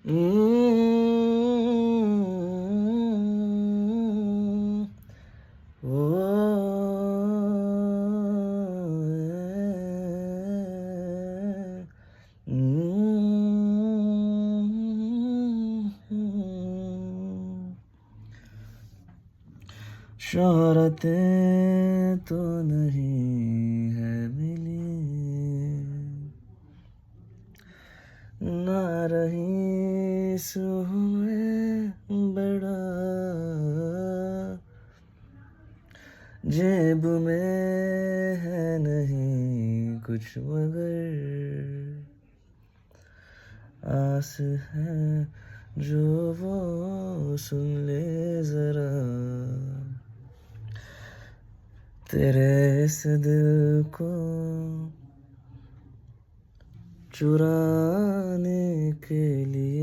ओ शोहरतें तो नहीं है मिली, ना रही सूह में बड़ा, जेब में है नहीं कुछ मगर आस है जो वो सुन ले जरा, तेरे इस दिल को चुराने के लिए